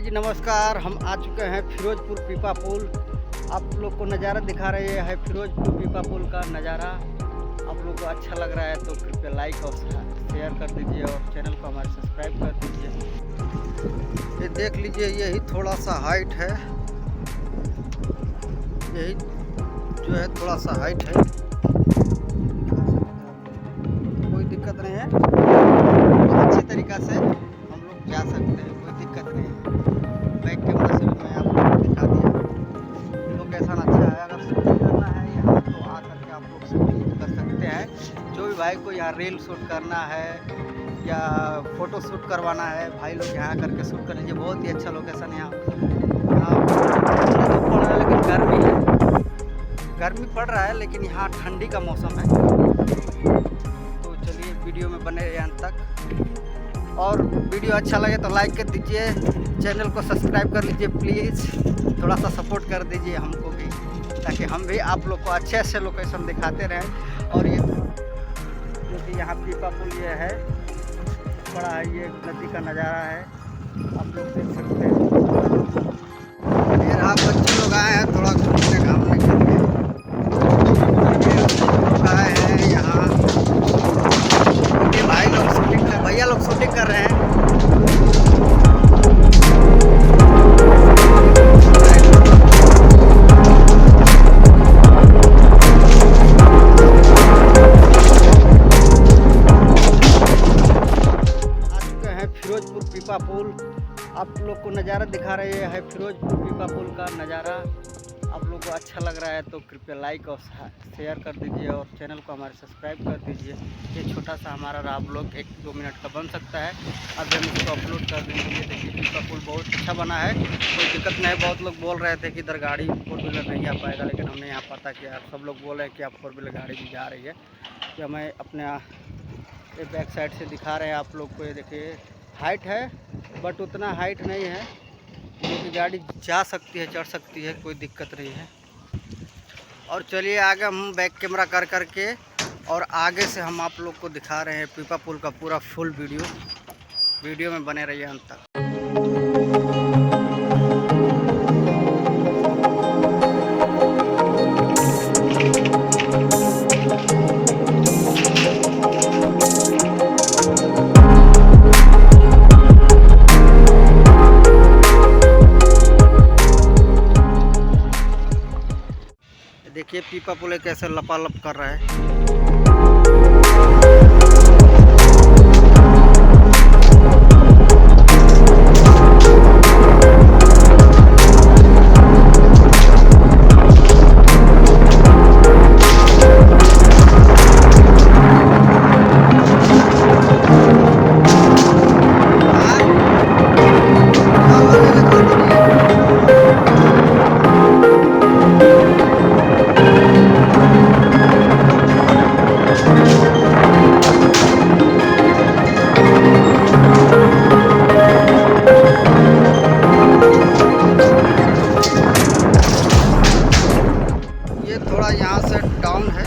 जी नमस्कार। हम आ चुके हैं फिरोजपुर पीपा पुल। आप लोग को नज़ारा दिखा रहे हैं फिरोजपुर पीपा पुल का नज़ारा। आप लोग को अच्छा लग रहा है तो कृपया लाइक और शेयर कर दीजिए और चैनल को हमारे सब्सक्राइब कर दीजिए। ये देख लीजिए, यही थोड़ा सा हाइट है, यही जो है थोड़ा सा हाइट है, कोई दिक्कत नहीं है, अच्छी तरीक़ा से हम लोग जा सकते हैं, कोई दिक्कत नहीं है। बैक कैमरा से भी मैं आप लोग को दिखा दिया। लोकेशन अच्छा है, अगर शूटिंग करना है यहाँ तो आ करके आप लोग शूटिंग कर सकते हैं। जो भी भाई को यहाँ रील शूट करना है या फ़ोटो शूट करवाना है, भाई लोग यहाँ करके शूट कर लीजिए। बहुत ही अच्छा लोकेशन है यहाँ तो पड़ रहा है, लेकिन गर्मी है, गर्मी पड़ रहा है, लेकिन यहाँ ठंडी का मौसम है। तो चलिए वीडियो में बने रहिए अंत तक, और वीडियो अच्छा लगे तो लाइक कर दीजिए, चैनल को सब्सक्राइब कर लीजिए प्लीज़। थोड़ा सा सपोर्ट कर दीजिए हमको भी, ताकि हम भी आप लोग को अच्छे अच्छे लोकेशन दिखाते रहें। और ये जो कि यहाँ पीपा पुल ये है बड़ा है, ये नदी का नज़ारा है, आप लोग देख सकते हैं। ये रहा बच्चे लोग आए हैं थोड़ा घूमने घामने के लिए, आए हैं यहाँ। ये भाई लोग शूटिंग कर, भैया लोग शूटिंग कर रहे हैं। फिरोजपुर पीपा पुल आप लोग को नज़ारा दिखा रहे हैं फिरोजपुर पीपा पुल का नज़ारा। आप लोग को अच्छा लग रहा है तो कृपया लाइक और शेयर कर दीजिए और चैनल को हमारे सब्सक्राइब कर दीजिए। ये छोटा सा हमारा रहा ब्लॉग 1-2 मिनट का बन सकता है, अब हम इसको अपलोड कर देंगे। देखिए पीपा पुल बहुत अच्छा बना है, कोई दिक्कत नहीं। बहुत लोग बोल रहे थे कि इधर गाड़ी 4 व्हीलर नहीं आ पाएगा, लेकिन हमने यहाँ पता किया, सब लोग बोल रहे हैं कि आप 4 व्हीलर गाड़ी भी जा रही है। कि हमें अपने ये बैक साइड से दिखा रहे हैं आप लोग को। ये देखिए हाइट है, बट उतना हाइट नहीं है, क्योंकि गाड़ी जा सकती है, चढ़ सकती है, कोई दिक्कत नहीं है। और चलिए आगे हम बैक कैमरा कर करके और आगे से हम आप लोग को दिखा रहे हैं पीपा पुल का पूरा फुल वीडियो में बने रहिए अंत तक। देखिए पीपा पुल कैसे लपालप कर रहा है। थोड़ा यहाँ से डाउन है।